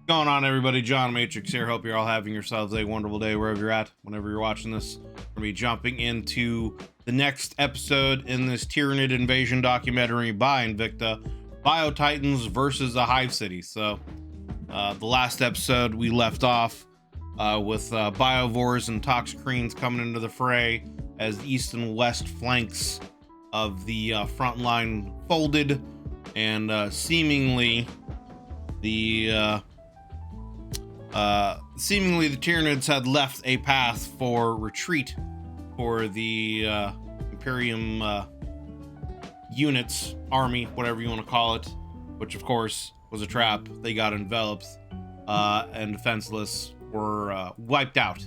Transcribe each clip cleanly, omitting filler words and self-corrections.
Going on, everybody? John Matrix here. Hope you're all having yourselves a wonderful day wherever you're at, whenever you're watching this. We're gonna be jumping into the next episode in this Tyranid invasion documentary by Invicta, Biotitans versus the Hive City. So the last episode we left off with biovores and toxicreens coming into the fray as the east and west flanks of the front line folded, and seemingly the Tyranids had left a path for retreat for the Imperium units, army, whatever you want to call it, which of course was a trap. They got enveloped and defenseless, were wiped out.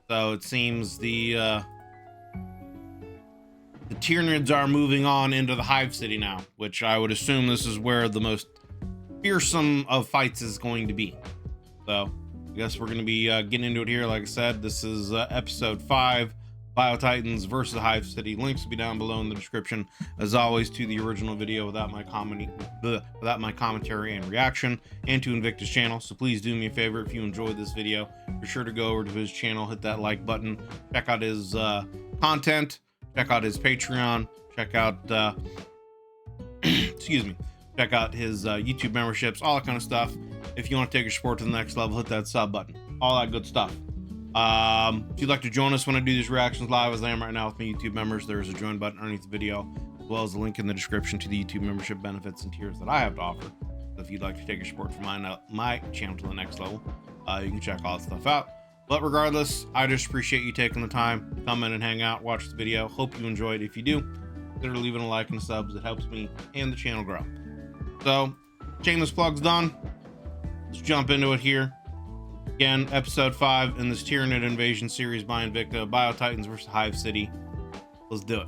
So it seems the Tyranids are moving on into the Hive City now, which I would assume this is where the most fearsome of fights is going to be. So I guess we're going to be getting into it here. Like I said, this is episode 5, Biotitans versus the Hive City. Links will be down below in the description, as always, to the original video without my commentary and reaction, and to Invicta's channel. So please do me a favor, if you enjoyed this video, be sure to go over to his channel, hit that like button, check out his content, check out his Patreon, check out excuse me, check out his YouTube memberships, all that kind of stuff. If you want to take your sport to the next level, hit that sub button, all that good stuff. If you'd like to join us when I do these reactions live, as I am right now with my YouTube members, there's a join button underneath the video, as well as a link in the description to the YouTube membership benefits and tiers that I have to offer. So if you'd like to take your sport from my channel to the next level, you can check all that stuff out. But regardless, I just appreciate you taking the time to come in and hang out, watch the video. Hope you enjoyed. If you do, consider leaving a like and a subs. It helps me and the channel grow. So, shameless plugs done. Let's jump into it here. Again, episode 5 in this Tyranid invasion series by Invicta, Biotitans versus Hive City. Let's do it.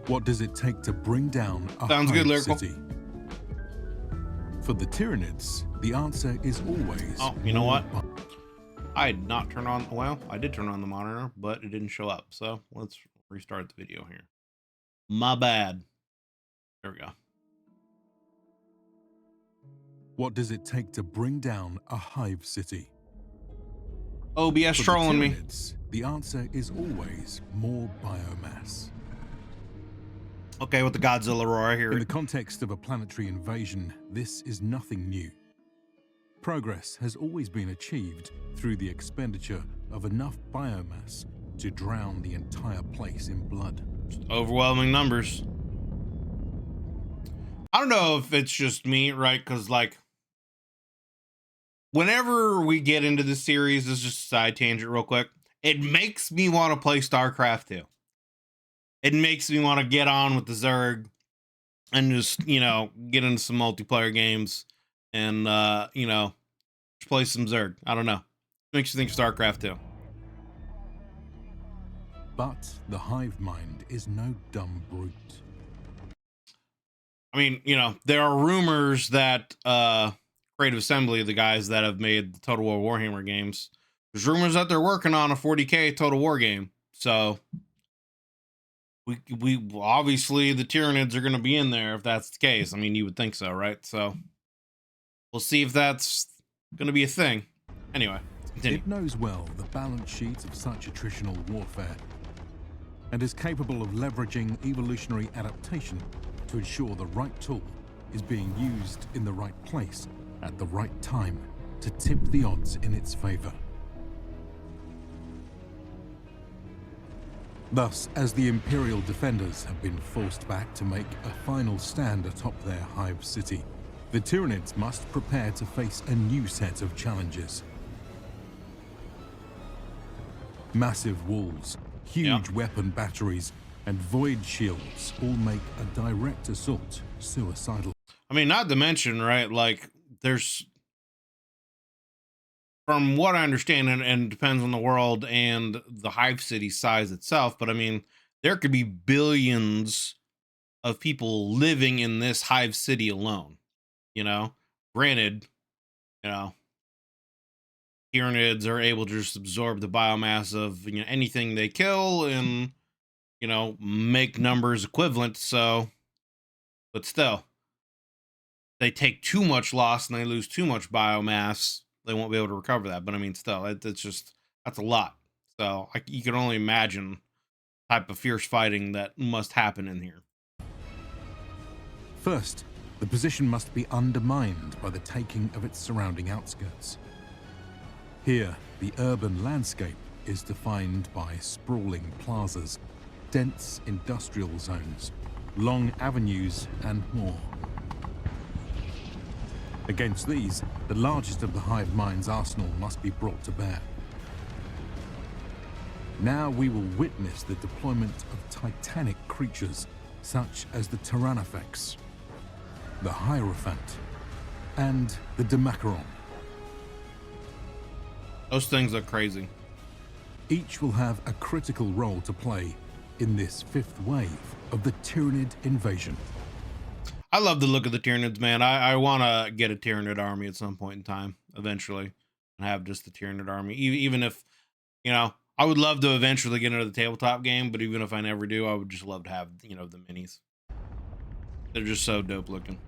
What does it take to bring down a Sounds good, Lyrical. city? For the Tyranids, the answer is always... Oh, you know what? I did not turn on... Well, I did turn on the monitor, but it didn't show up. So let's restart the video here. My bad. There we go. What does it take to bring down a hive city? OBS For trolling the me. Tyranids, the answer is always more biomass. Okay, with the Godzilla roar here. In the context of a planetary invasion, this is nothing new. Progress has always been achieved through the expenditure of enough biomass to drown the entire place in blood. Just overwhelming numbers. I don't know if it's just me, right? Because, like, whenever we get into this series, this is just a side tangent real quick, it makes me want to play StarCraft 2. It makes me want to get on with the Zerg and just, you know, get into some multiplayer games and, you know, just play some Zerg. I don't know. Makes you think of StarCraft 2. But the Hive Mind is no dumb brute. I mean, you know, there are rumors that Creative Assembly, the guys that have made the Total War Warhammer games, there's rumors that they're working on a 40K Total War game. So we obviously the Tyranids are going to be in there if that's the case. I mean, you would think so, right? So we'll see if that's going to be a thing. Anyway, let's continue. It knows well the balance sheet of such attritional warfare and is capable of leveraging evolutionary adaptation to ensure the right tool is being used in the right place at the right time to tip the odds in its favor. Thus, as the Imperial defenders have been forced back to make a final stand atop their Hive City, the Tyranids must prepare to face a new set of challenges. Massive walls, huge weapon batteries, and void shields all make a direct assault suicidal. I mean, not to mention, right, like, there's, from what I understand, and depends on the world and the Hive City size itself, but I mean, there could be billions of people living in this Hive City alone, you know? Granted, you know, Tyranids are able to just absorb the biomass of, you know, anything they kill, and, you know, make numbers equivalent. So, but still, they take too much loss and they lose too much biomass, they won't be able to recover that. But I mean, still, it's just, that's a lot. So you can only imagine type of fierce fighting that must happen in here. First, the position must be undermined by the taking of its surrounding outskirts. Here, the urban landscape is defined by sprawling plazas, dense industrial zones, long avenues, and more. Against these, the largest of the Hive Mind's arsenal must be brought to bear. Now we will witness the deployment of titanic creatures such as the Tyrannofex, the Hierophant, and the Demacaron. Those things look crazy. Each will have a critical role to play in this fifth wave of the Tyranid invasion. I love the look of the Tyranids, man. I want to get a Tyranid army at some point in time, eventually, and have just the Tyranid army. Even if, you know, I would love to eventually get into the tabletop game, but even if I never do, I would just love to have, you know, the minis. They're just so dope looking.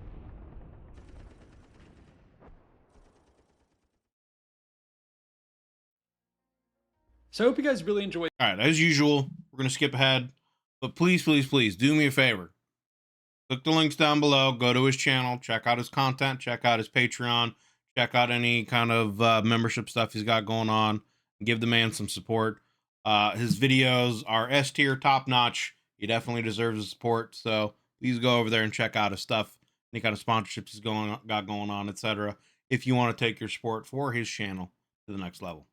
So I hope you guys really enjoyed. All right, as usual, we're going to skip ahead, but please, please, please do me a favor. Click the links down below, go to his channel, check out his content, check out his Patreon, check out any kind of membership stuff he's got going on, and give the man some support. His videos are S tier, top notch. He definitely deserves the support. So please go over there and check out his stuff, any kind of sponsorships he's got going on, etc. If you want to take your support for his channel to the next level.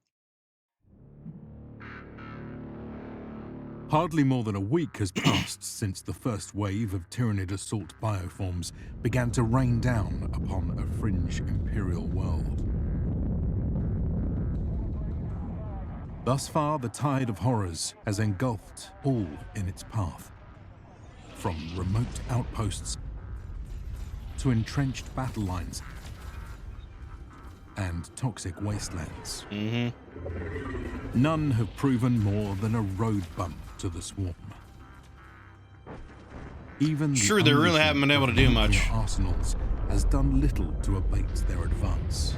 Hardly more than a week has passed since the first wave of Tyranid assault bioforms began to rain down upon a fringe Imperial world. Thus far, the tide of horrors has engulfed all in its path. From remote outposts to entrenched battle lines and toxic wastelands. None have proven more than a road bump to the swarm. Even sure, they really haven't been able to do much. Arsenals has done little to abate their advance.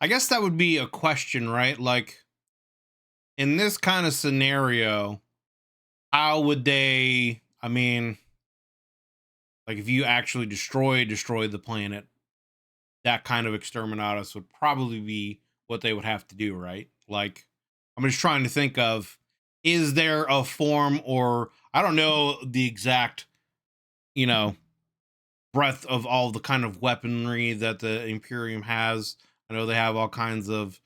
I guess that would be a question, right? Like, in this kind of scenario, how would they, I mean, like if you actually destroy the planet, that kind of exterminatus would probably be what they would have to do, right? Like, I'm just trying to think of, is there a form, or I don't know the exact, you know, breadth of all the kind of weaponry that the Imperium has. I know they have all kinds of,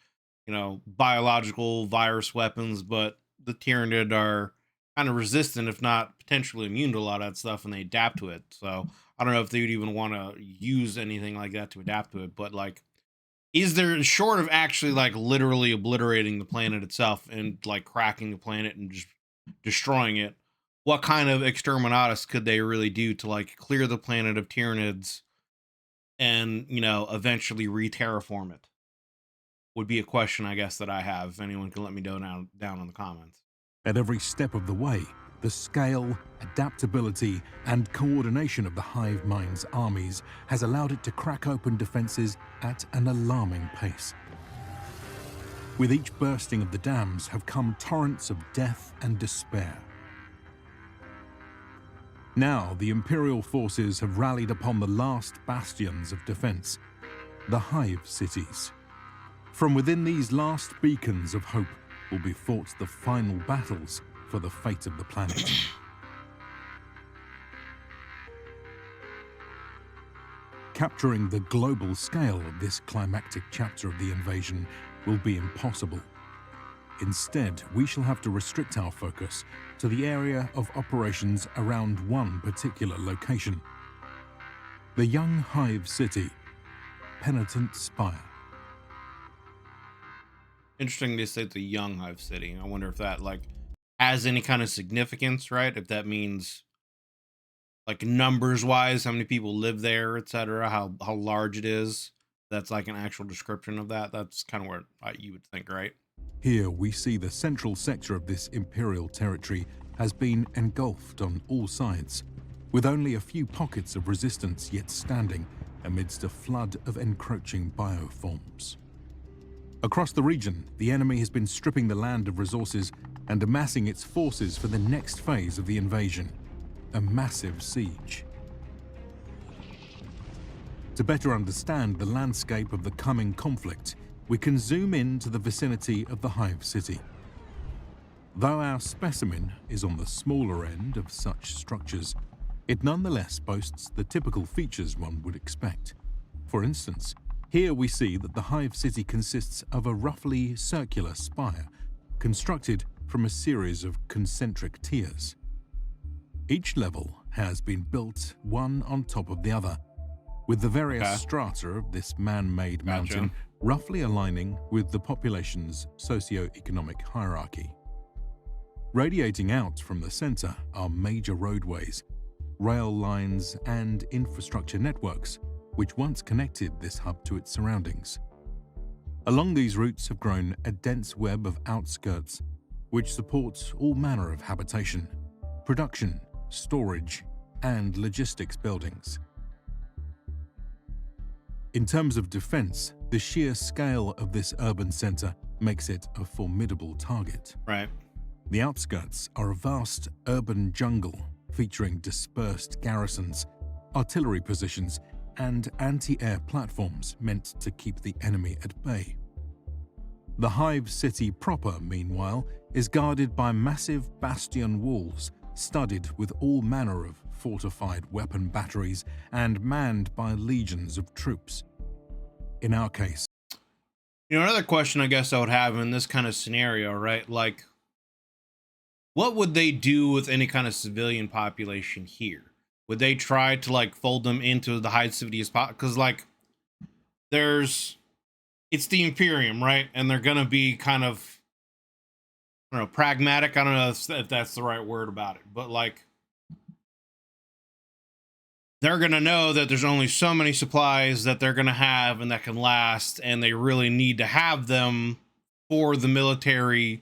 you know, biological virus weapons, but the Tyranid are kind of resistant, if not potentially immune to a lot of that stuff, and they adapt to it. So I don't know if they would even want to use anything like that to adapt to it. But like, is there, short of actually like literally obliterating the planet itself and like cracking the planet and just destroying it, what kind of exterminatus could they really do to like clear the planet of Tyranids and, you know, eventually re-terraform it? Would be a question, I guess, that I have. If anyone can let me know down in the comments. At every step of the way, the scale, adaptability, and coordination of the Hive Mind's armies has allowed it to crack open defenses at an alarming pace. With each bursting of the dams have come torrents of death and despair. Now, the Imperial forces have rallied upon the last bastions of defense, the Hive cities. From within these last beacons of hope will be fought the final battles for the fate of the planet. Capturing the global scale of this climactic chapter of the invasion will be impossible. Instead, we shall have to restrict our focus to the area of operations around one particular location. The young Hive City, Penitent Spire. Interesting they say it's a young Hive City. I wonder if that like has any kind of significance, right? If that means like numbers wise, how many people live there, etc., how large it is. That's like an actual description of that. That's kind of where you would think, right? Here we see the central sector of this Imperial territory has been engulfed on all sides, with only a few pockets of resistance yet standing amidst a flood of encroaching bioforms. Across the region, the enemy has been stripping the land of resources and amassing its forces for the next phase of the invasion, a massive siege. To better understand the landscape of the coming conflict, we can zoom in to the vicinity of the Hive City. Though our specimen is on the smaller end of such structures, it nonetheless boasts the typical features one would expect. For instance, here we see that the Hive City consists of a roughly circular spire, constructed from a series of concentric tiers. Each level has been built one on top of the other, with the various strata of this man-made mountain roughly aligning with the population's socio-economic hierarchy. Radiating out from the center are major roadways, rail lines, and infrastructure networks, which once connected this hub to its surroundings. Along these routes have grown a dense web of outskirts, which supports all manner of habitation, production, storage, and logistics buildings. In terms of defense, the sheer scale of this urban center makes it a formidable target. Right. The outskirts are a vast urban jungle featuring dispersed garrisons, artillery positions, and anti-air platforms meant to keep the enemy at bay. The Hive City proper, meanwhile, is guarded by massive bastion walls studded with all manner of fortified weapon batteries and manned by legions of troops. In our case, another question I guess I would have in this kind of scenario, right? Like, what would they do with any kind of civilian population here? Would they try to like fold them into the Hive City as possible? Because like, it's the Imperium, right? And they're gonna be kind of, I don't know, pragmatic. I don't know if that's the right word about it, but like, they're going to know that there's only so many supplies that they're going to have and that can last, and they really need to have them for the military,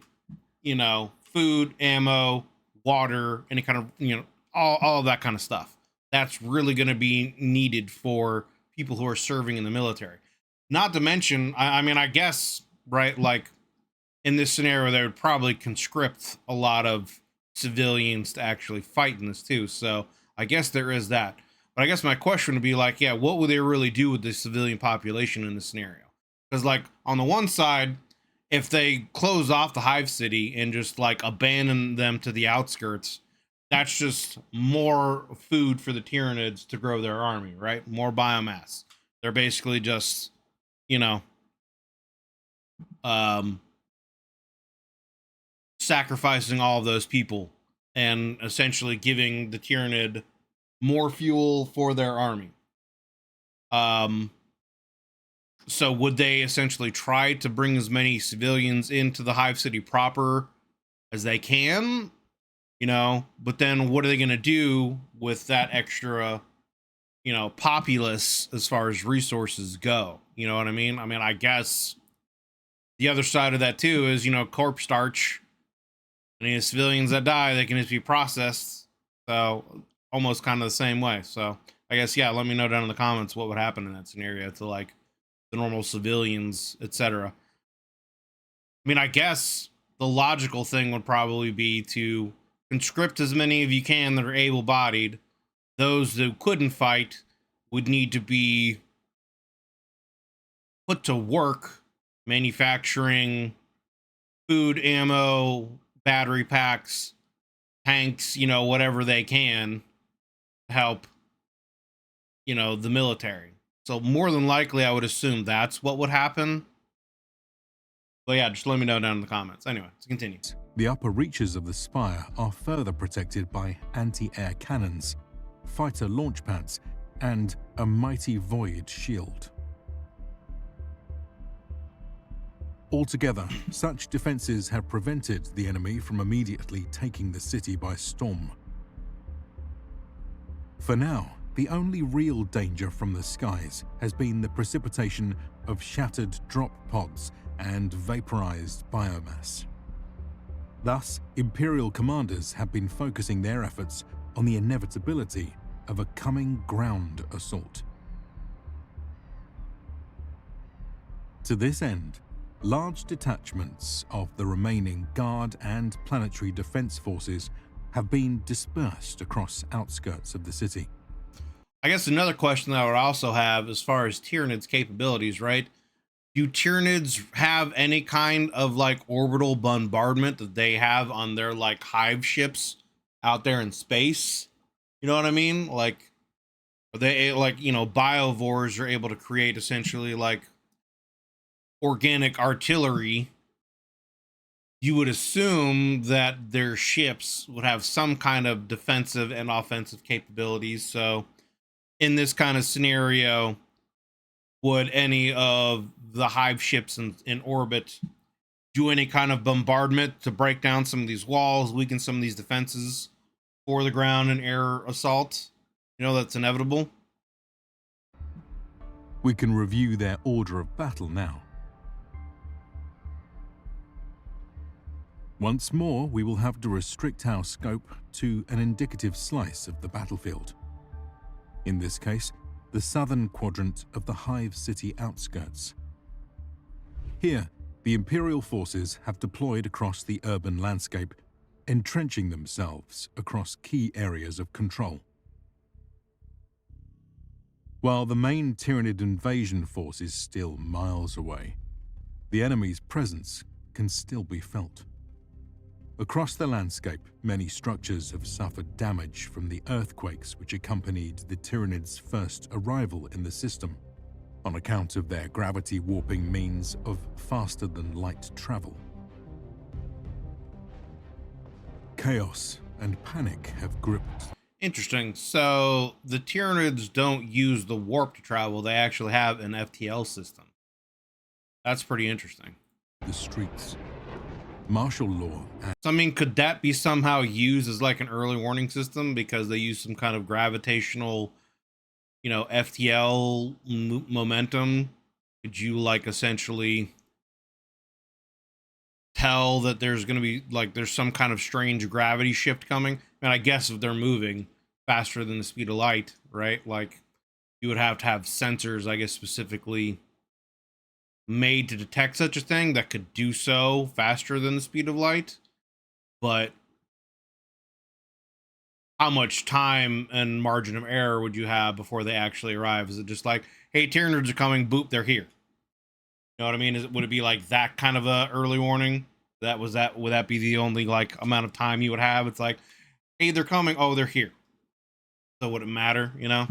food, ammo, water, any kind of, all of that kind of stuff. That's really going to be needed for people who are serving in the military. Not to mention, I guess, right, like in this scenario, they would probably conscript a lot of civilians to actually fight in this too. So I guess there is that. But I guess my question would be like, yeah, what would they really do with the civilian population in this scenario? Because like on the one side, if they close off the Hive City and just like abandon them to the outskirts, that's just more food for the Tyranids to grow their army, right? More biomass. They're basically just, sacrificing all of those people and essentially giving the Tyranid more fuel for their army. So would they essentially try to bring as many civilians into the Hive City proper as they can? But then what are they going to do with that extra, populace as far as resources go? You know what I mean? I guess the other side of that too is, corpse starch. Any civilians that die, they can just be processed. So almost kind of the same way. So I guess, yeah, let me know down in the comments what would happen in that scenario to like the normal civilians, etc. I guess the logical thing would probably be to conscript as many of you can that are able-bodied. Those that couldn't fight would need to be put to work manufacturing food, ammo, battery packs, tanks, whatever they can help, the military. So more than likely, I would assume that's what would happen. But yeah, just let me know down in the comments. Anyway, let's continue. The upper reaches of the spire are further protected by anti-air cannons, fighter launch pads, and a mighty void shield. Altogether, such defenses have prevented the enemy from immediately taking the city by storm. For now, the only real danger from the skies has been the precipitation of shattered drop pods and vaporized biomass. Thus, Imperial commanders have been focusing their efforts on the inevitability of a coming ground assault. To this end, large detachments of the remaining Guard and planetary defense forces have been dispersed across outskirts of the city. I guess another question that I would also have as far as Tyranid's capabilities, right? Do Tyranids have any kind of like orbital bombardment that they have on their like hive ships out there in space? You know what I mean? Like, are they like, you know, biovores are able to create essentially like organic artillery? You would assume that their ships would have some kind of defensive and offensive capabilities. So in this kind of scenario, would any of the hive ships in orbit do any kind of bombardment to break down some of these walls, weaken some of these defenses for the ground and air assault? You know, that's inevitable. We can review their order of battle now. Once more, we will have to restrict our scope to an indicative slice of the battlefield. In this case, the southern quadrant of the Hive City outskirts. Here, the Imperial forces have deployed across the urban landscape, entrenching themselves across key areas of control. While the main Tyranid invasion force is still miles away, the enemy's presence can still be felt. Across the landscape, many structures have suffered damage from the earthquakes which accompanied the Tyranids' first arrival in the system, on account of their gravity warping means of faster-than-light travel. Chaos and panic have gripped. Interesting. So the Tyranids don't use the warp to travel. They actually have an FTL system. That's pretty interesting. The streets. Martial law. So, I mean, could that be somehow used as like an early warning system because they use some kind of gravitational, you know, FTL momentum? Could you like essentially tell that there's going to be like there's some kind of strange gravity shift coming? And I guess if they're moving faster than the speed of light, right? Like you would have to have sensors, I guess, specifically made to detect such a thing that could do so faster than the speed of light. But how much time and margin of error would you have before they actually arrive? Is it just like, hey, Tyranids are coming, boop, they're here? You know what I mean? Would it be like that kind of a early warning? Would that be the only like amount of time you would have? It's like, hey, they're coming, oh, they're here. So would it matter, you know?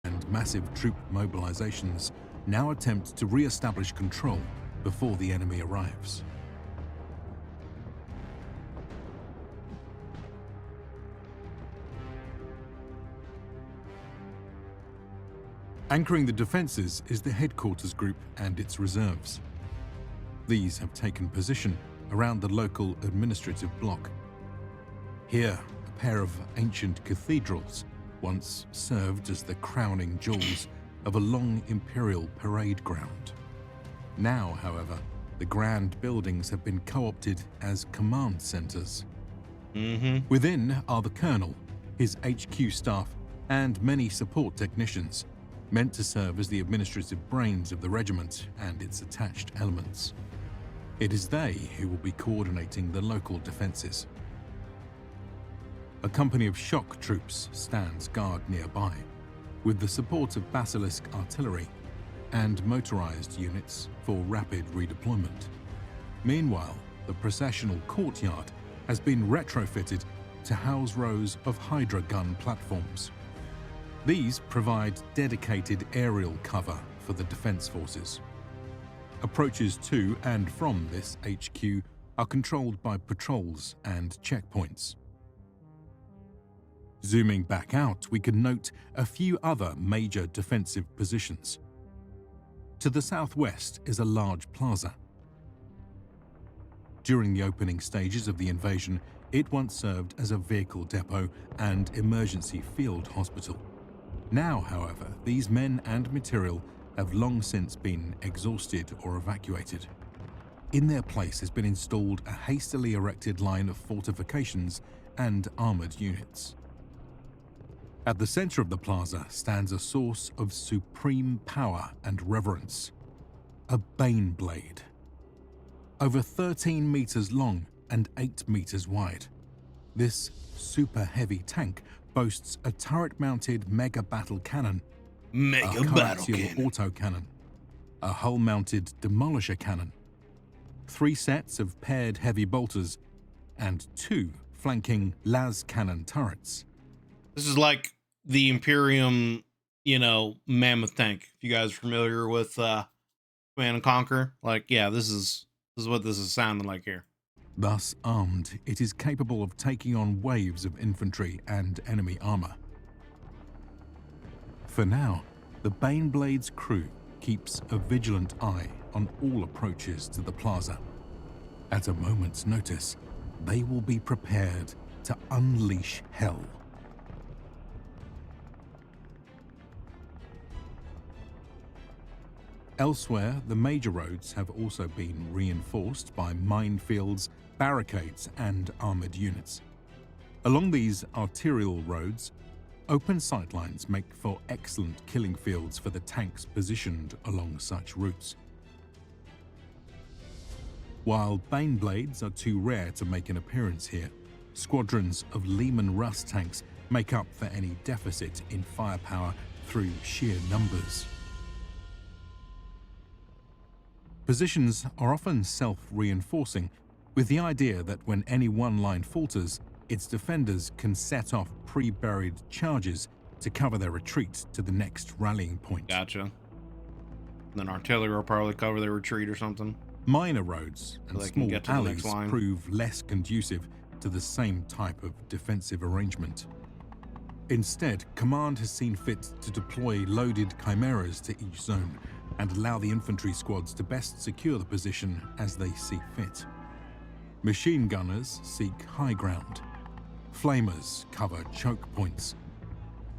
And massive troop mobilizations now attempt to re-establish control before the enemy arrives. Anchoring the defenses is the headquarters group and its reserves. These have taken position around the local administrative block. Here, a pair of ancient cathedrals once served as the crowning jewels of a long Imperial parade ground. Now, however, the grand buildings have been co-opted as command centers. Within are the Colonel, his HQ staff, and many support technicians, meant to serve as the administrative brains of the regiment and its attached elements. It is they who will be coordinating the local defenses. A company of shock troops stands guard nearby, with the support of Basilisk artillery and motorized units for rapid redeployment. Meanwhile, the processional courtyard has been retrofitted to house rows of Hydra gun platforms. These provide dedicated aerial cover for the defense forces. Approaches to and from this HQ are controlled by patrols and checkpoints. Zooming back out, we can note a few other major defensive positions. To the southwest is a large plaza. During the opening stages of the invasion, it once served as a vehicle depot and emergency field hospital. Now, however, these men and material have long since been exhausted or evacuated. In their place has been installed a hastily erected line of fortifications and armored units. At the center of the plaza stands a source of supreme power and reverence, a Baneblade. Over 13 meters long and 8 meters wide, this super heavy tank boasts a turret-mounted mega battle cannon, a coaxial autocannon, a hull-mounted demolisher cannon, 3 sets of paired heavy bolters, and 2 flanking las cannon turrets. This is like the Imperium, mammoth tank. If you guys are familiar with Command and Conquer, this is what this is sounding like here. Thus armed, it is capable of taking on waves of infantry and enemy armor. For now, the Baneblade's crew keeps a vigilant eye on all approaches to the plaza. At a moment's notice, they will be prepared to unleash hell. Elsewhere, the major roads have also been reinforced by minefields, barricades, and armored units. Along these arterial roads, open sightlines make for excellent killing fields for the tanks positioned along such routes. While Baneblades are too rare to make an appearance here, squadrons of Lehman Russ tanks make up for any deficit in firepower through sheer numbers. Positions are often self-reinforcing, with the idea that when any one line falters, its defenders can set off pre-buried charges to cover their retreat to the next rallying point. Gotcha. And then artillery will probably cover their retreat or something. Minor roads and small alleys line. prove less conducive to the same type of defensive arrangement. Instead, Command has seen fit to deploy loaded chimeras to each zone and allow the infantry squads to best secure the position as they see fit. Machine gunners seek high ground, flamers cover choke points,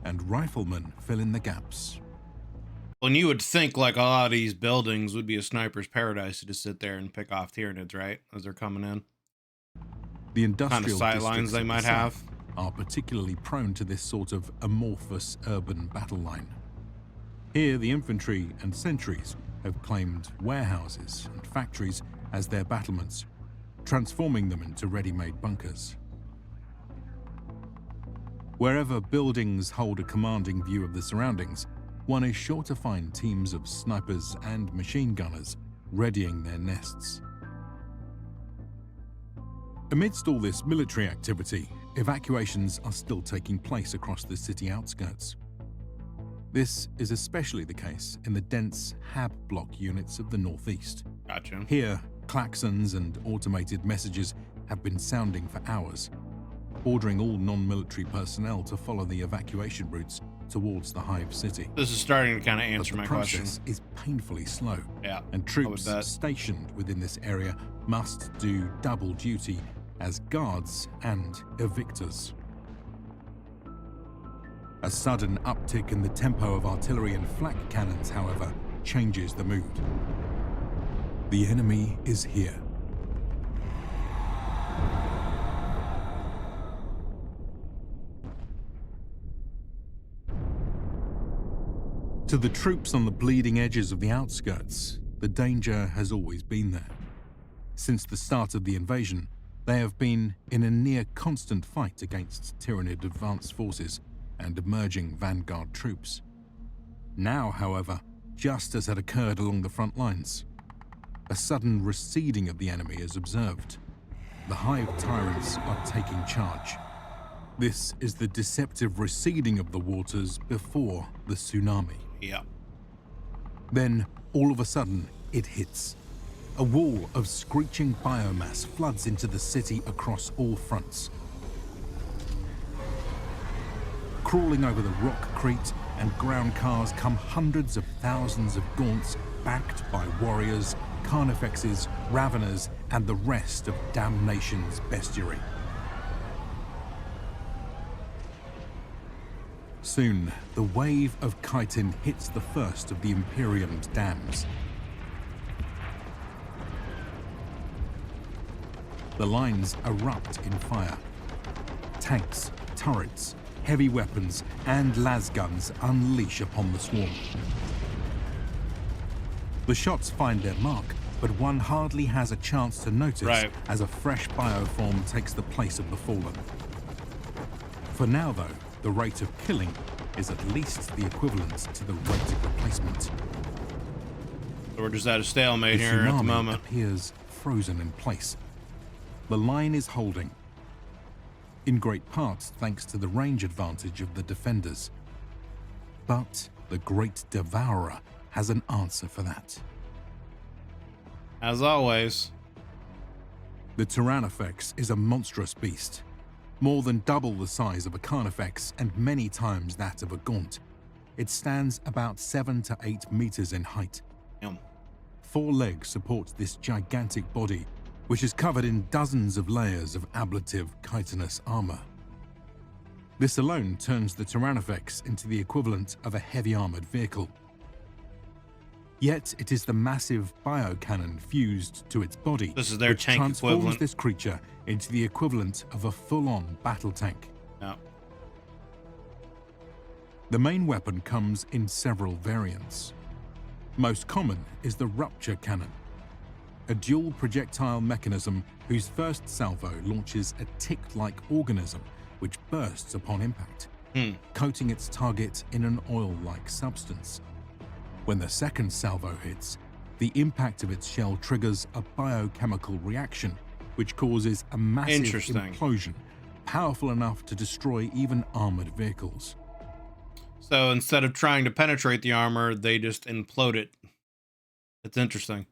and riflemen fill in the gaps. Well, and you would think like a lot of these buildings would be a sniper's paradise to just sit there and pick off Tyranids, right? As they're coming in. The industrial kind of sightlines they might have are particularly prone to this sort of amorphous urban battle line. Here, the infantry and sentries have claimed warehouses and factories as their battlements, transforming them into ready-made bunkers. Wherever buildings hold a commanding view of the surroundings, one is sure to find teams of snipers and machine gunners readying their nests. Amidst all this military activity, evacuations are still taking place across the city outskirts. This is especially the case in the dense HAB block units of the northeast. Gotcha. Here, klaxons and automated messages have been sounding for hours, ordering all non-military personnel to follow the evacuation routes towards the Hive City. This is starting to kind of answer my question. The process is painfully slow, yeah, and troops stationed within this area must do double duty as guards and evictors. A sudden uptick in the tempo of artillery and flak cannons, however, changes the mood. The enemy is here. To the troops on the bleeding edges of the outskirts, the danger has always been there. Since the start of the invasion, they have been in a near-constant fight against Tyranid advanced forces and emerging vanguard troops. Now, however, just as had occurred along the front lines, a sudden receding of the enemy is observed. The Hive tyrants are taking charge. This is the deceptive receding of the waters before the tsunami. Yeah. Then, all of a sudden, it hits. A wall of screeching biomass floods into the city across all fronts. Crawling over the rockcrete and ground cars come hundreds of thousands of gaunts backed by warriors, Carnifexes, Raveners, and the rest of Damnation's bestiary. Soon, the wave of chitin hits the first of the Imperium's dams. The lines erupt in fire. Tanks, turrets, heavy weapons, and lasguns unleash upon the swarm. The shots find their mark, but one hardly has a chance to notice as a fresh bioform takes the place of the fallen. For now, though, the rate of killing is at least the equivalent to the rate of replacement. So we're just at a stalemate here at the moment. Appears frozen in place. The line is holding, in great part thanks to the range advantage of the defenders. But the Great Devourer has an answer for that. As always. The Tyrannofex is a monstrous beast, more than double the size of a Carnifex and many times that of a Gaunt. It stands about 7 to 8 meters in height. Yum. 4 legs support this gigantic body, which is covered in dozens of layers of ablative chitinous armor. This alone turns the Tyrannofex into the equivalent of a heavy armored vehicle. Yet it is the massive biocannon fused to its body which tank transforms equivalent. this creature into the equivalent of a full-on battle tank. Yeah. The main weapon comes in several variants. Most common is the rupture cannon, a dual projectile mechanism whose first salvo launches a tick-like organism which bursts upon impact, coating its target in an oil-like substance. When the second salvo hits, the impact of its shell triggers a biochemical reaction which causes a massive implosion, powerful enough to destroy even armored vehicles. So instead of trying to penetrate the armor, they just implode it. It's interesting.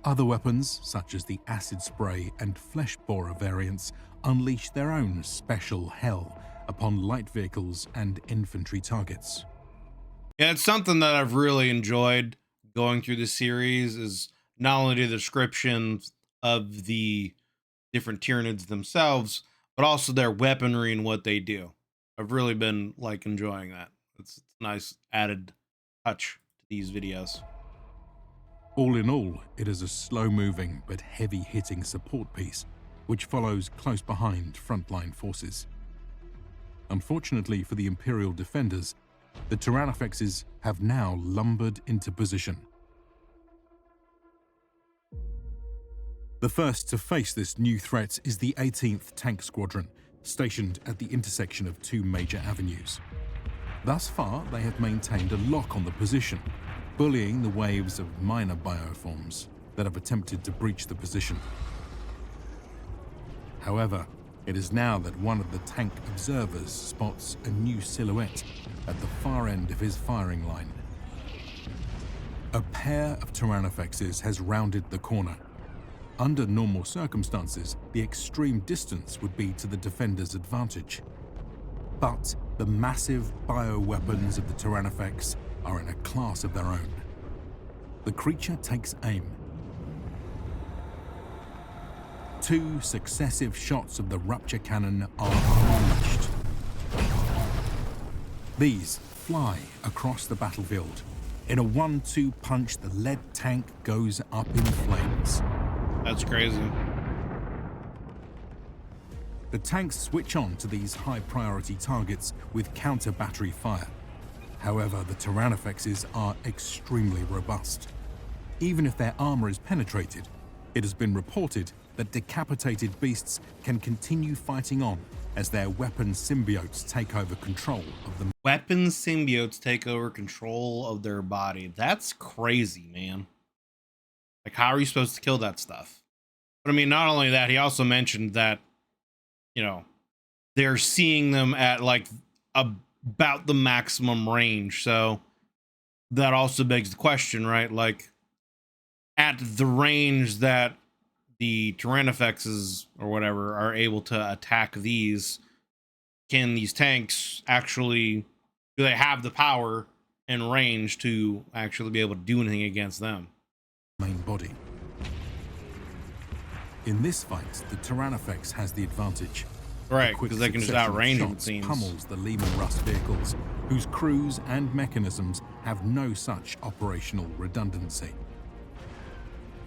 Other weapons, such as the acid spray and flesh borer variants, unleash their own special hell upon light vehicles and infantry targets. Yeah, it's something that I've really enjoyed going through the series, is not only the descriptions of the different Tyranids themselves, but also their weaponry and what they do. I've really been like enjoying that. It's a nice added touch to these videos. All in all, it is a slow-moving but heavy-hitting support piece, which follows close behind frontline forces. Unfortunately for the Imperial defenders, the Tyrannofexes have now lumbered into position. The first to face this new threat is the 18th Tank Squadron, stationed at the intersection of 2 major avenues. Thus far, they have maintained a lock on the position, bullying the waves of minor bioforms that have attempted to breach the position. However, it is now that one of the tank observers spots a new silhouette at the far end of his firing line. A pair of Tyrannofexes has rounded the corner. Under normal circumstances, the extreme distance would be to the defender's advantage. But the massive bioweapons of the Tyrannofex are in a class of their own. The creature takes aim. 2 successive shots of the rupture cannon are unleashed. These fly across the battlefield. In a 1-2 punch, the lead tank goes up in flames. That's crazy. The tanks switch on to these high-priority targets with counter-battery fire. However, the Tyrannofexes are extremely robust. Even if their armor is penetrated, it has been reported that decapitated beasts can continue fighting on as their weapon symbiotes take over control of them. Weapon symbiotes take over control of their body. That's crazy, man. Like, how are you supposed to kill that stuff? But I mean, not only that, he also mentioned that, you know, they're seeing them at like about the maximum range. So that also begs the question, right? Like, at the range that the Tyrannofexes or whatever are able to attack these, can these tanks actually, do they have the power and range to actually be able to do anything against them? Main body. In this fight, the Tyrannofex has the advantage. Right, because they can just outrange them, it shots seems. pummels the Lehman Russ vehicles, whose crews and mechanisms have no such operational redundancy.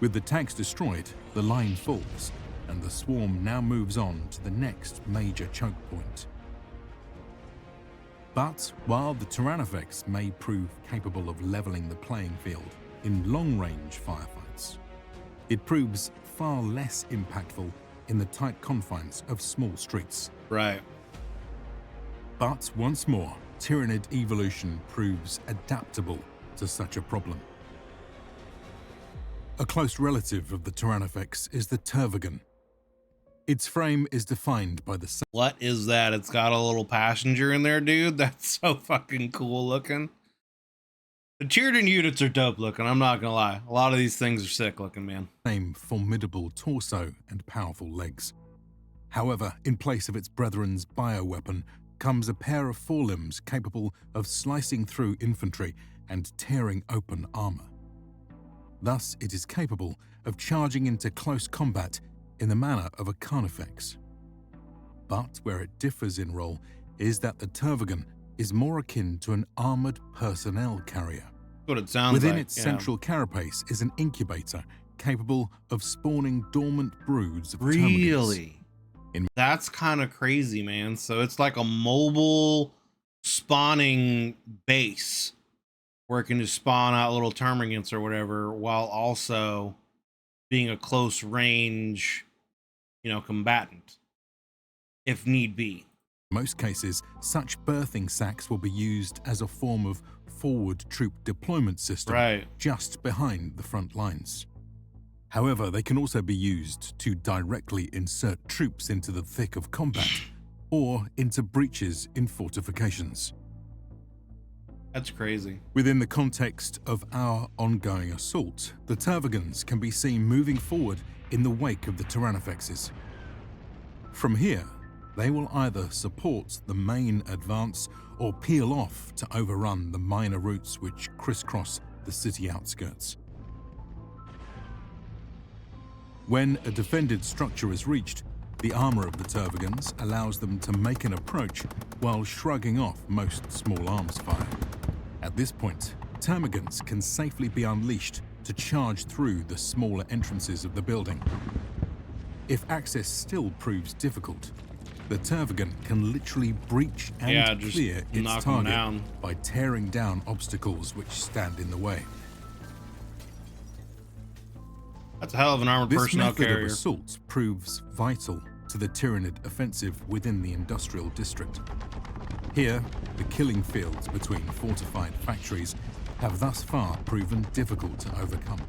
With the tanks destroyed, the line falls, and the swarm now moves on to the next major choke point. But while the Tyrannofex may prove capable of leveling the playing field in long-range firefights, it proves far less impactful in the tight confines of small streets. Right. But once more, Tyranid evolution proves adaptable to such a problem. A close relative of the Tyrannofex is the Tervagan. Its frame is defined by the... What is that? It's got a little passenger in there, dude. That's so fucking cool looking. The Tyranid units are dope looking, I'm not gonna lie. A lot of these things are sick looking, man. Same formidable torso and powerful legs. However, in place of its brethren's bioweapon comes a pair of forelimbs capable of slicing through infantry and tearing open armor. Thus, it is capable of charging into close combat in the manner of a Carnifex. But where it differs in role is that the Tervagan is more akin to an armored personnel carrier. That's what it sounds Within like. its central carapace is an incubator capable of spawning dormant broods of termites. Really? That's kind of crazy, man. So it's like a mobile spawning base where it can just spawn out little termagants or whatever, while also being a close range, combatant, if need be. In most cases, such birthing sacks will be used as a form of forward troop deployment system, right, just behind the front lines. However, they can also be used to directly insert troops into the thick of combat or into breaches in fortifications. That's crazy. Within the context of our ongoing assault, the Tervagans can be seen moving forward in the wake of the Tyrannofexes. From here, they will either support the main advance or peel off to overrun the minor routes which crisscross the city outskirts. When a defended structure is reached, the armor of the Tervagans allows them to make an approach while shrugging off most small arms fire. At this point, termagants can safely be unleashed to charge through the smaller entrances of the building. If access still proves difficult, the Tervagan can literally breach and clear its target by tearing down obstacles which stand in the way. That's a hell of an armored personnel carrier. This method of assault proves vital to the Tyranid offensive within the industrial district. Here, the killing fields between fortified factories have thus far proven difficult to overcome.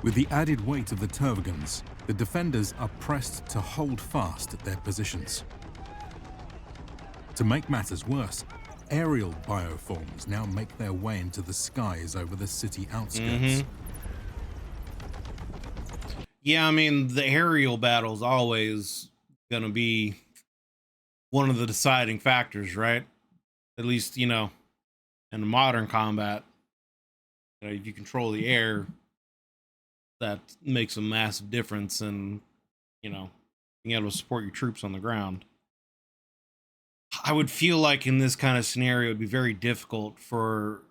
With the added weight of the Tervagans, the defenders are pressed to hold fast at their positions. To make matters worse, aerial bioforms now make their way into the skies over the city outskirts. Yeah, I mean, the aerial battle's always going to be one of the deciding factors, right? At least, in modern combat, if you control the air, that makes a massive difference in, being able to support your troops on the ground. I would feel like in this kind of scenario, it'd be very difficult for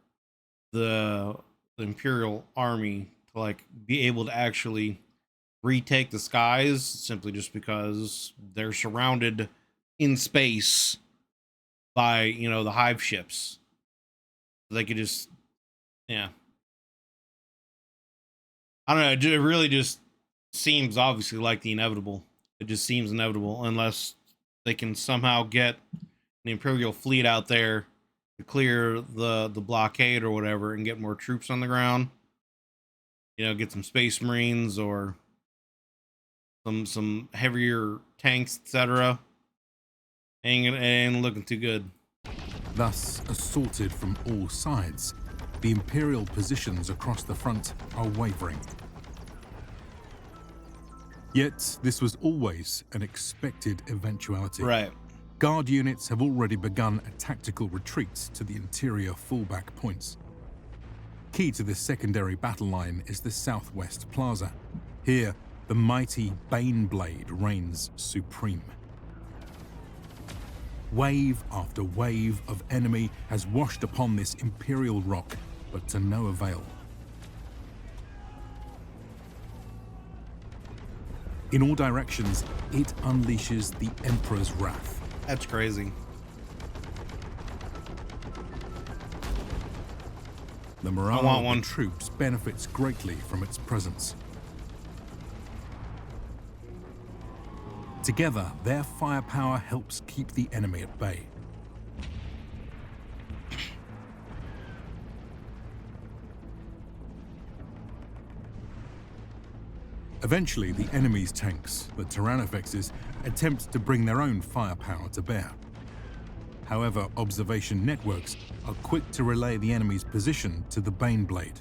the Imperial army to be able to actually retake the skies, simply just because they're surrounded in space by, the hive ships. They could just, I don't know. It really just seems obviously like the inevitable. It just seems inevitable unless they can somehow get the Imperial fleet out there to clear the blockade or whatever and get more troops on the ground. Get some Space Marines or some heavier tanks, etc. Ain't looking too good. Thus, assaulted from all sides, the Imperial positions across the front are wavering. Yet, this was always an expected eventuality. Right. Guard units have already begun a tactical retreat to the interior fallback points. Key to this secondary battle line is the Southwest Plaza. Here, the mighty Baneblade reigns supreme. Wave after wave of enemy has washed upon this Imperial rock, but to no avail. In all directions, it unleashes the Emperor's wrath. That's crazy. The morale want of one. the troops benefits greatly from its presence. Together, their firepower helps keep the enemy at bay. Eventually, the enemy's tanks, the Tyrannofexes, attempt to bring their own firepower to bear. However, observation networks are quick to relay the enemy's position to the Baneblade.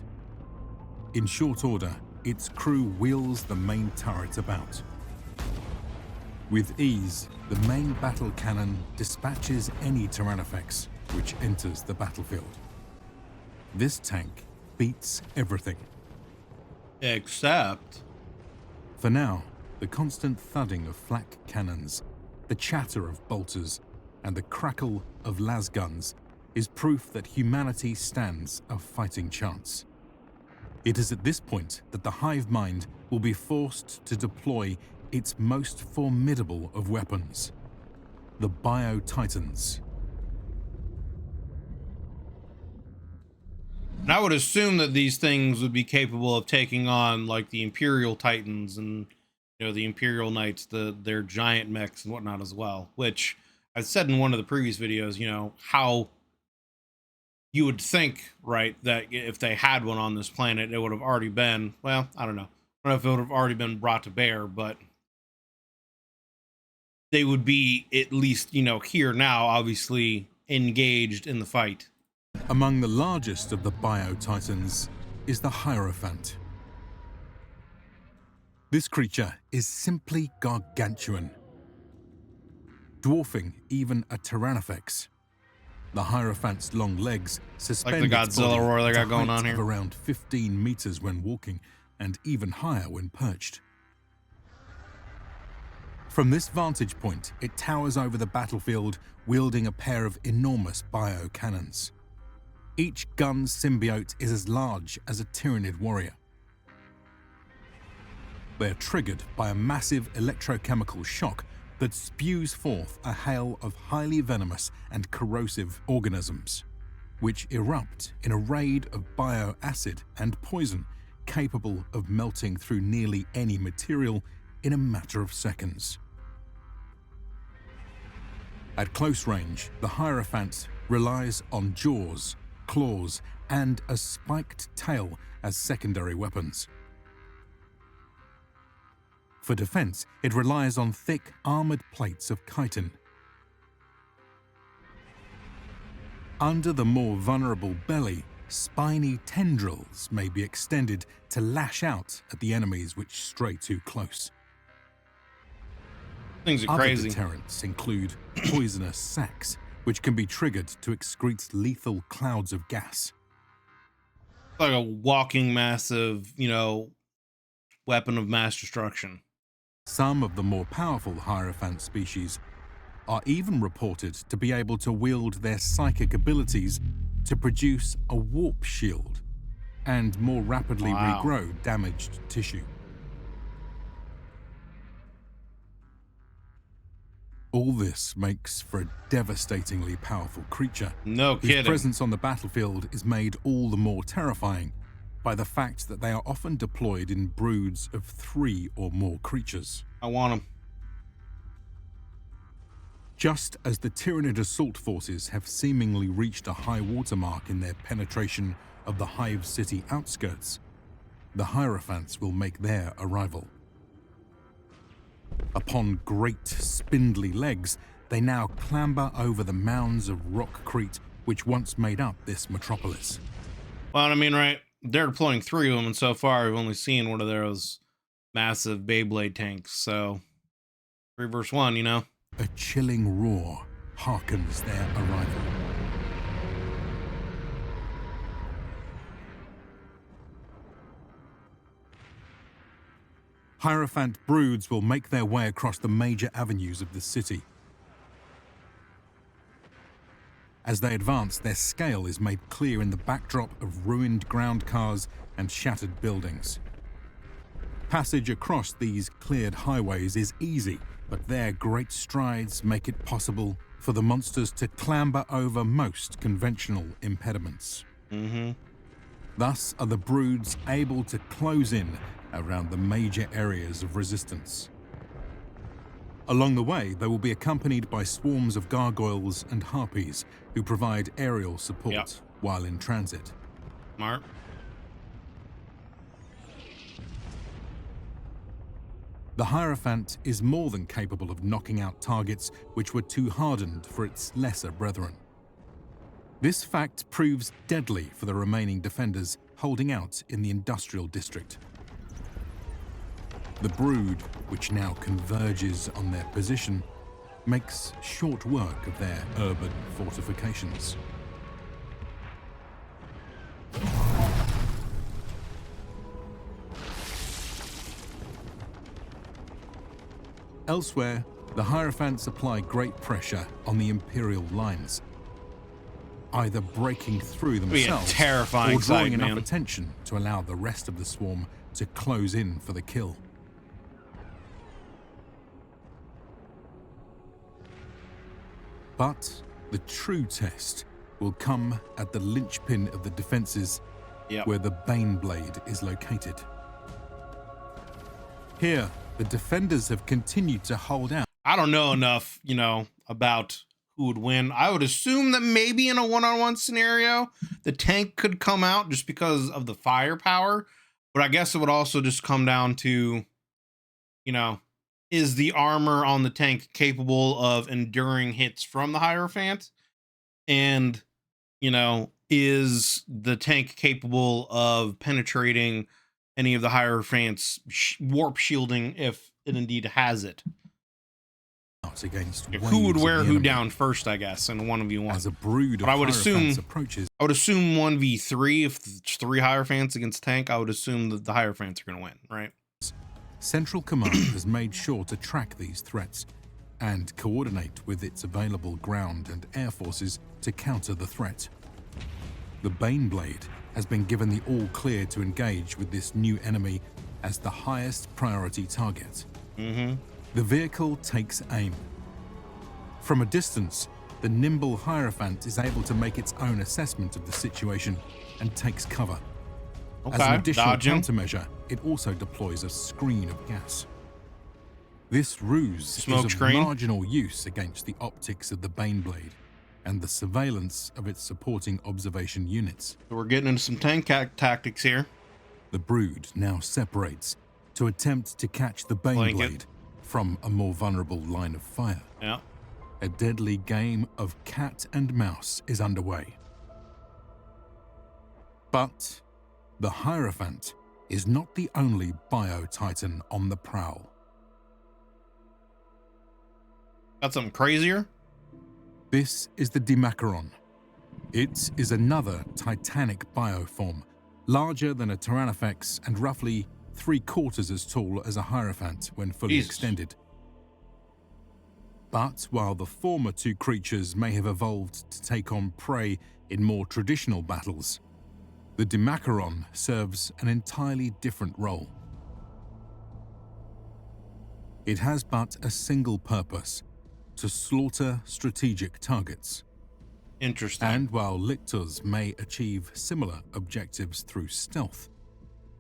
In short order, its crew wheels the main turret about. With ease, the main battle cannon dispatches any Tyrannofex which enters the battlefield. This tank beats everything. Except... For now, the constant thudding of flak cannons, the chatter of bolters, and the crackle of lasguns is proof that humanity stands a fighting chance. It is at this point that the Hive Mind will be forced to deploy its most formidable of weapons, the biotitans. And I would assume that these things would be capable of taking on like the Imperial Titans and, you know, the Imperial Knights, their giant mechs and whatnot as well, which I said in one of the previous videos, you know, how you would think, right, that if they had one on this planet, it would have already been, well, I don't know. I don't know if it would have already been brought to bear, but they would be at least, you know, here now, obviously engaged in the fight. Among the largest of the biotitans is the Hierophant. This creature is simply gargantuan, dwarfing even a Tyrannofex. The Hierophant's long legs suspend like the its Godzilla body roar they at a got going height on here. of around 15 meters when walking, and even higher when perched. From this vantage point, it towers over the battlefield, wielding a pair of enormous bio-cannons. Each gun symbiote is as large as a Tyranid warrior. They are triggered by a massive electrochemical shock that spews forth a hail of highly venomous and corrosive organisms, which erupt in a raid of bioacid and poison capable of melting through nearly any material in a matter of seconds. At close range, the Hierophant relies on jaws, claws, and a spiked tail as secondary weapons. For defense, it relies on thick, armored plates of chitin. Under the more vulnerable belly, spiny tendrils may be extended to lash out at the enemies which stray too close. Things are Other crazy. deterrents include poisonous sacs, which can be triggered to excrete lethal clouds of gas. Like a walking massive, you know, weapon of mass destruction. Some of the more powerful Hierophant species are even reported to be able to wield their psychic abilities to produce a warp shield and more rapidly Wow. regrow damaged tissue. All this makes for a devastatingly powerful creature, No whose kidding. presence on the battlefield is made all the more terrifying by the fact that they are often deployed in broods of 3 or more creatures. I want them. Just as the Tyranid assault forces have seemingly reached a high watermark in their penetration of the Hive City outskirts, the Hierophants will make their arrival. Upon great spindly legs, they now clamber over the mounds of rockcrete which once made up this metropolis. Well, I mean, right, they're deploying 3 of them, and so far I've only seen one of those massive Beyblade tanks, so 3 versus 1, you know? A chilling roar hearkens their arrival. Hierophant broods will make their way across the major avenues of the city. As they advance, their scale is made clear in the backdrop of ruined ground cars and shattered buildings. Passage across these cleared highways is easy, but their great strides make it possible for the monsters to clamber over most conventional impediments. Thus are the broods able to close in around the major areas of resistance. Along the way, they will be accompanied by swarms of gargoyles and harpies who provide aerial support while in transit. Smart. The Hierophant is more than capable of knocking out targets which were too hardened for its lesser brethren. This fact proves deadly for the remaining defenders holding out in the industrial district. The brood, which now converges on their position, makes short work of their urban fortifications. Elsewhere, the Hierophants apply great pressure on the Imperial lines, either breaking through themselves terrifying or drawing sight, enough man. attention to allow the rest of the swarm to close in for the kill. But the true test will come at the linchpin of the defenses, where the Baneblade is located. Here, the defenders have continued to hold out. I don't know enough, about who would win. I would assume that maybe in a one-on-one scenario, the tank could come out just because of the firepower. But I guess it would also just come down to, is the armor on the tank capable of enduring hits from the Hierophant? And, is the tank capable of penetrating any of the Hierophant's warp shielding if it indeed has it? Against who would waves wear of the who enemy. down first, I guess, in 1v1. As a brood of But I would Hierophants assume- approaches, I would assume 1v3, if it's 3 Hierophants against tank, I would assume that the Hierophants are going to win, right? Central Command has made sure to track these threats and coordinate with its available ground and air forces to counter the threat. The Baneblade has been given the all-clear to engage with this new enemy as the highest priority target. The vehicle takes aim. From a distance, the nimble Hierophant is able to make its own assessment of the situation and takes cover. As an additional dodging. countermeasure, it also deploys a screen of gas. This ruse Smoke is of screen. marginal use against the optics of the Baneblade and the surveillance of its supporting observation units. So we're getting into some tank tactics here. The brood now separates to attempt to catch the Baneblade Blanket. from a more vulnerable line of fire. Yeah. A deadly game of cat and mouse is underway. But the Hierophant is not the only biotitan on the prowl. Got something crazier? This is the Demacaron. It is another titanic bioform, larger than a Tyrannofex and roughly 3/4 as tall as a Hierophant when fully Jesus. extended. But while the former two creatures may have evolved to take on prey in more traditional battles, the Demacaron serves an entirely different role. It has but a single purpose: to slaughter strategic targets. Interesting. And while lictors may achieve similar objectives through stealth,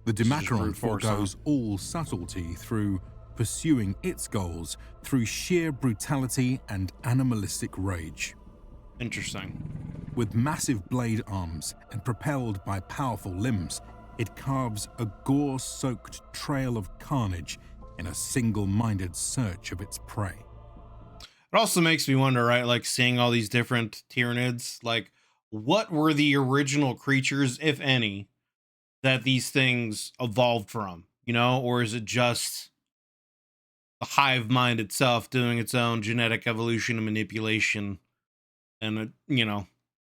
the is Demacaron brute force, huh? foregoes all subtlety through pursuing its goals through sheer brutality and animalistic rage. Interesting. With massive blade arms and propelled by powerful limbs, it carves a gore-soaked trail of carnage in a single-minded search of its prey. It also makes me wonder, right? Like seeing all these different Tyranids, like what were the original creatures, if any, that these things evolved from, or is it just the hive mind itself doing its own genetic evolution and manipulation? And,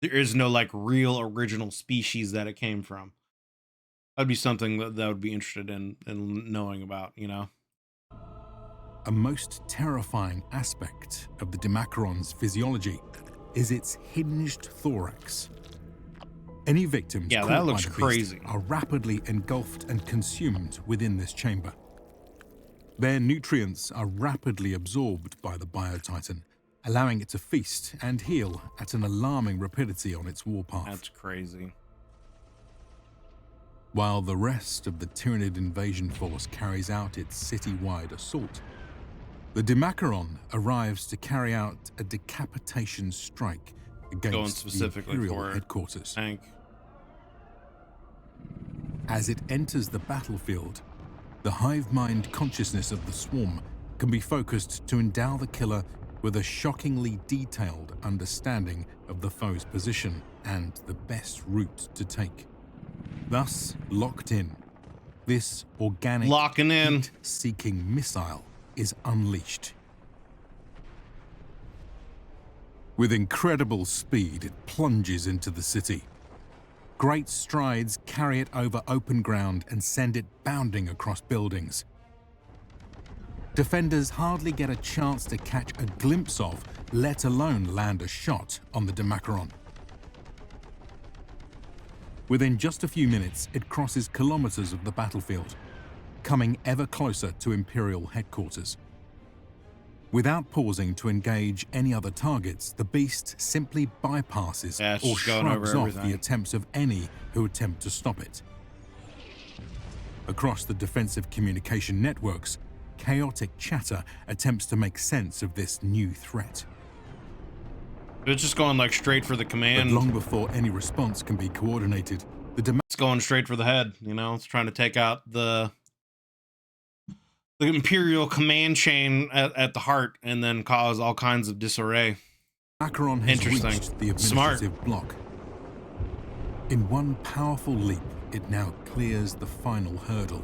there is no like real original species that it came from. That'd be something that I would be interested in knowing about, a most terrifying aspect of the Demacaron's physiology is its hinged thorax. Any victims Yeah, caught that by looks the beast crazy. are rapidly engulfed and consumed within this chamber. Their nutrients are rapidly absorbed by the biotitan, allowing it to feast and heal at an alarming rapidity on its warpath. That's crazy. While the rest of the Tyranid invasion force carries out its city-wide assault, the Demacaron arrives to carry out a decapitation strike Going against the specifically Imperial for headquarters. Tank. As it enters the battlefield, the hive mind consciousness of the swarm can be focused to endow the killer with a shockingly detailed understanding of the foe's position and the best route to take. Thus, locked in, this organic Locking in. heat-seeking missile is unleashed. With incredible speed, it plunges into the city. Great strides carry it over open ground and send it bounding across buildings. Defenders hardly get a chance to catch a glimpse of, let alone land a shot on the Demacaron. Within just a few minutes, it crosses kilometers of the battlefield, coming ever closer to Imperial headquarters. Without pausing to engage any other targets, the beast simply bypasses Yeah, it's or just going over shrugs off everything. the attempts of any who attempt to stop it. Across the defensive communication networks, chaotic chatter attempts to make sense of this new threat. It's just going like straight for the But command. long before any response can be coordinated, the It's going straight for the head, you know. It's trying to take out the Imperial command chain at the heart and then cause all kinds of disarray. Demacaron has Interesting. reached the Smart. administrative block. In one powerful leap, it now clears the final hurdle.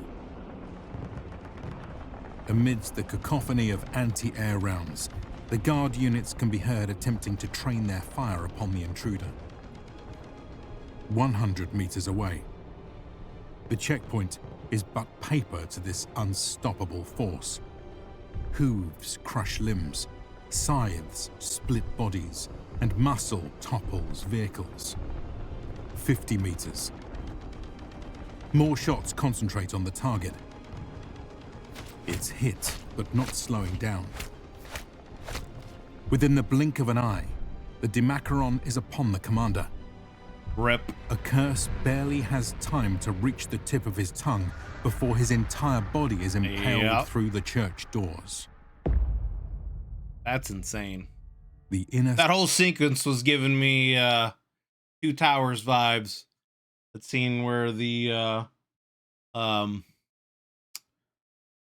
Amidst the cacophony of anti-air rounds, the guard units can be heard attempting to train their fire upon the intruder. 100 meters away, the checkpoint is but paper to this unstoppable force. Hooves crush limbs, scythes split bodies, and muscle topples vehicles. 50 meters. More shots concentrate on the target. It's hit, but not slowing down. Within the blink of an eye, the Demacaron is upon the commander. Rip. A curse barely has time to reach the tip of his tongue before his entire body is impaled Yep. through the church doors. That's insane. The inner That whole sequence was giving me Two Towers vibes. That scene where the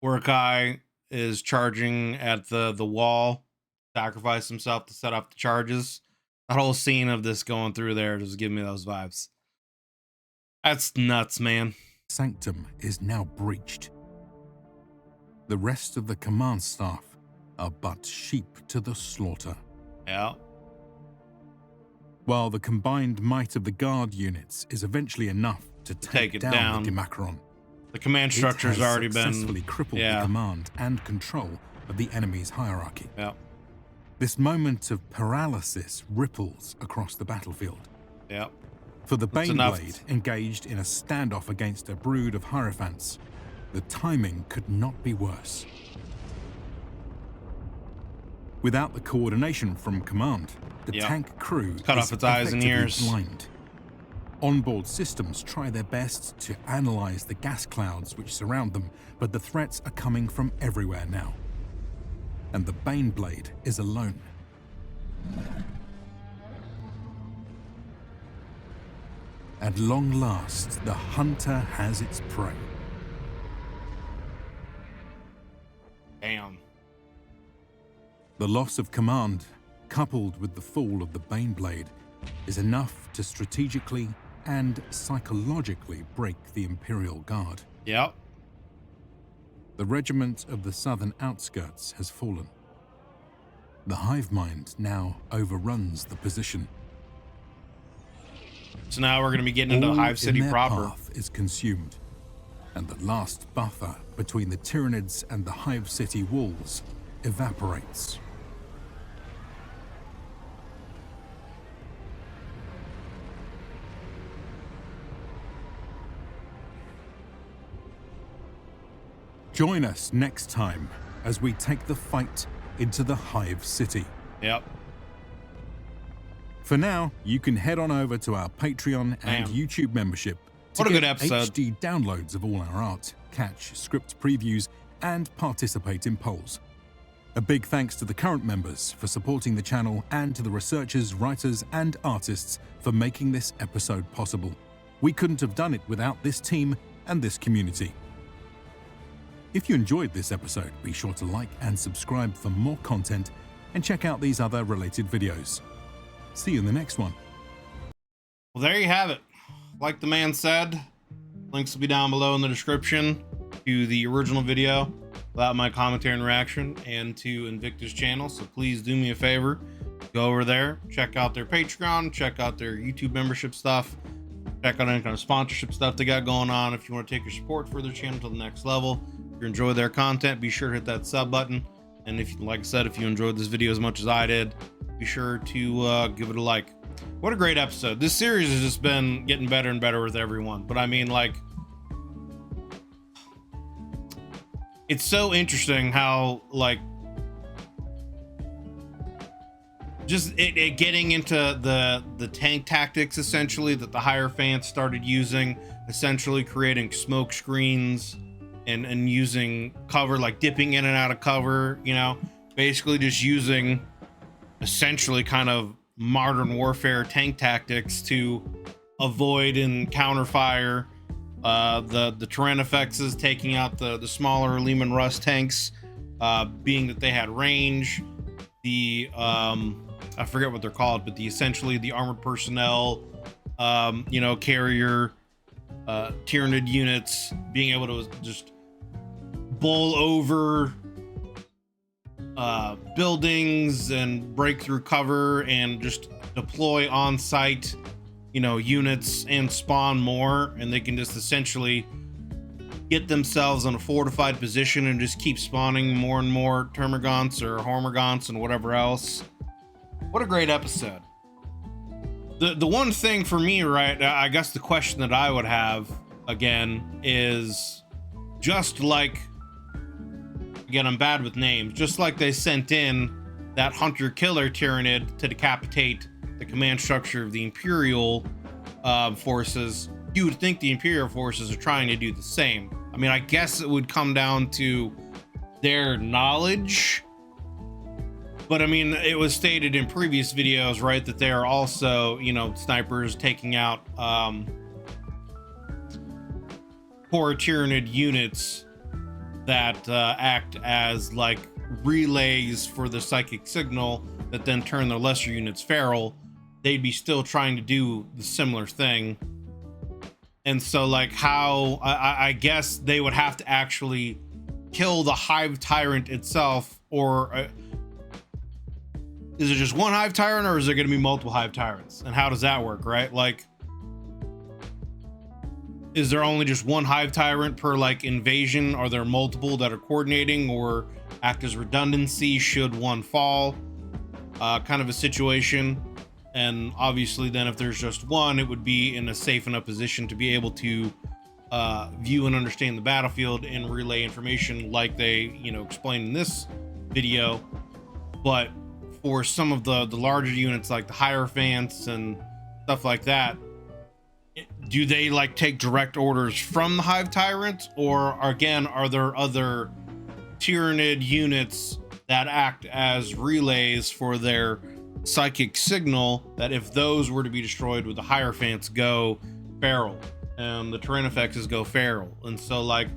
Urukai is charging at the wall, sacrifice himself to set off the charges. That whole scene of this going through there just giving me those vibes. That's nuts, man. sanctum is now breached. The rest of the command staff are but sheep to the slaughter. Yeah. While the combined might of the guard units is eventually enough to take it down down. the Demacaron, The command it structure's has already successfully been. crippled yeah. the command and control of the enemy's hierarchy. Yeah. This moment of paralysis ripples across the battlefield. Yeah. For the That's enough. Baneblade engaged in a standoff against a brood of Hierophants, the timing could not be worse. Without the coordination from command, the Yep. tank crew Cut is off its eyes and effectively ears. blind. Onboard systems try their best to analyze the gas clouds which surround them, but the threats are coming from everywhere now. And the Baneblade is alone. At long last, the hunter has its prey. Damn. The loss of command, coupled with the fall of the Baneblade, is enough to strategically and psychologically break the Imperial Guard. Yep. The regiment of the southern outskirts has fallen. The Hive Mind now overruns the position. So now we're going to be getting into All Hive City in their proper. path is consumed. and the last buffer between the Tyranids and the Hive City walls evaporates. Join us next time as we take the fight into the Hive City. Yep. For now, you can head on over to our Patreon and YouTube membership to What a get good episode. HD downloads of all our art, catch script previews, and participate in polls. A big thanks to the current members for supporting the channel and to the researchers, writers, and artists for making this episode possible. We couldn't have done it without this team and this community. If you enjoyed this episode, be sure to like and subscribe for more content and check out these other related videos. See you in the next one. Well, there you have it. Like the man said, links will be down below in the description to the original video without my commentary and reaction, and to Invictus channel. So please do me a favor, go over there, check out their Patreon, check out their YouTube membership stuff, check out any kind of sponsorship stuff they got going on. If you want to take your support for their channel to the next level, if you enjoy their content, be sure to hit that sub button. And if, like I said, if you enjoyed this video as much as I did, be sure to give it a like. What a great episode. This series has just been getting better and better with everyone. But I mean, like, it's so interesting how, like, just it getting into the tank tactics, essentially, that the Hierophants started using, essentially creating smoke screens and using cover, like dipping in and out of cover, you know, basically just using essentially kind of modern warfare tank tactics to avoid and counter fire the Tyrannofexes, taking out the smaller Lehman Russ tanks, being that they had range. The I forget what they're called, but essentially the armored personnel, you know, carrier Tyranid units being able to just bowl over buildings and break through cover and just deploy on site, you know, units and spawn more, and they can just essentially get themselves in a fortified position and just keep spawning more and more termagants or hormagants and whatever else. What a great episode. The one thing for me, right, I guess the question that I would have again is, just like, again, I'm bad with names, just like they sent in that hunter-killer Tyranid to decapitate the command structure of the Imperial forces, you would think the Imperial forces are trying to do the same. I mean, I guess it would come down to their knowledge, but I mean, it was stated in previous videos, right, that they are also, you know, snipers taking out core Tyranid units that act as like relays for the psychic signal that then turn their lesser units feral. They'd be still trying to do the similar thing. And so, like, how I guess they would have to actually kill the Hive Tyrant itself, or is it just one Hive Tyrant, or is there going to be multiple Hive Tyrants? And how does that work, right? Like, is there only just one Hive Tyrant per, like, invasion? Are there multiple that are coordinating or act as redundancy should one fall? Kind of a situation. And obviously then if there's just one, it would be in a safe enough position to be able to view and understand the battlefield and relay information like they, you know, explained in this video. But for some of the larger units like the Hierophants and stuff like that, do they like take direct orders from the Hive Tyrant, or again, are there other Tyranid units that act as relays for their psychic signal, that if those were to be destroyed, would the Hierophants go feral and the Tyrannofexes go feral? And so, like,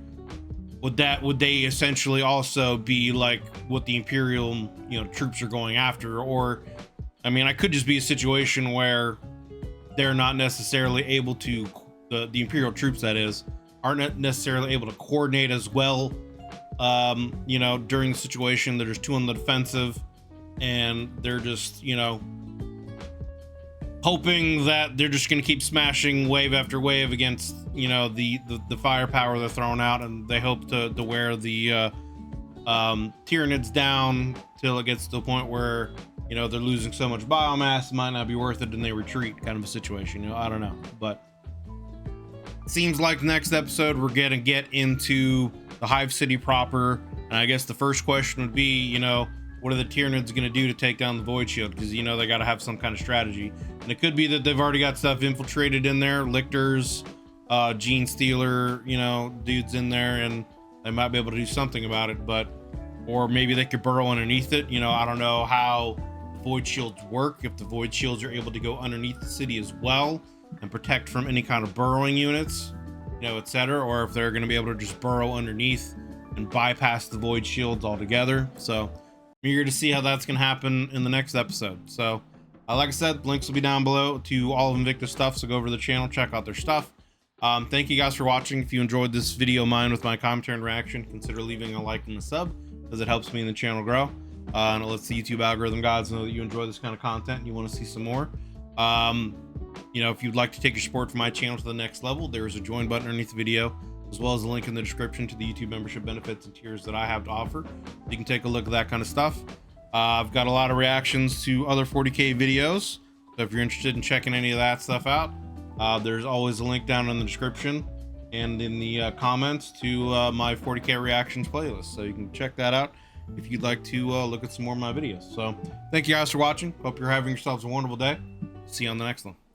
would they essentially also be like what the Imperial, you know, troops are going after? Or, I mean, I could just be a situation where they're not necessarily able to, the Imperial troops, that is, aren't necessarily able to coordinate as well, you know, during the situation. They're just too on the defensive, and they're just, you know, hoping that they're just going to keep smashing wave after wave against, you know, the firepower they're throwing out, and they hope to wear the Tyranids down till it gets to the point where, you know, they're losing so much biomass, it might not be worth it, and they retreat, kind of a situation. You know, I don't know, but it seems like next episode we're gonna get into the Hive City proper, and I guess the first question would be, you know, what are the Tyranids gonna do to take down the Void Shield? Because, you know, they got to have some kind of strategy, and it could be that they've already got stuff infiltrated in there, lictors, gene stealer, you know, dudes in there, and they might be able to do something about it. But or maybe they could burrow underneath it. You know, I don't know how the Void Shields work, if the Void Shields are able to go underneath the city as well and protect from any kind of burrowing units, you know, etc., or if they're going to be able to just burrow underneath and bypass the Void Shields altogether. So I'm eager to see how that's going to happen in the next episode. So like I said, links will be down below to all of Invictus stuff, so go over to the channel, check out their stuff. Thank you guys for watching. If you enjoyed this video of mine with my commentary and reaction, consider leaving a like and a sub, as it helps me and the channel grow, and it lets the YouTube algorithm gods know that you enjoy this kind of content and you want to see some more. You know, if you'd like to take your support from my channel to the next level, there is a join button underneath the video, as well as a link in the description to the YouTube membership benefits and tiers that I have to offer. You can take a look at that kind of stuff. I've got a lot of reactions to other 40K videos, so if you're interested in checking any of that stuff out, there's always a link down in the description and in the comments to my 40K reactions playlist, so you can check that out if you'd like to look at some more of my videos. So thank you guys for watching. Hope you're having yourselves a wonderful day. See you on the next one.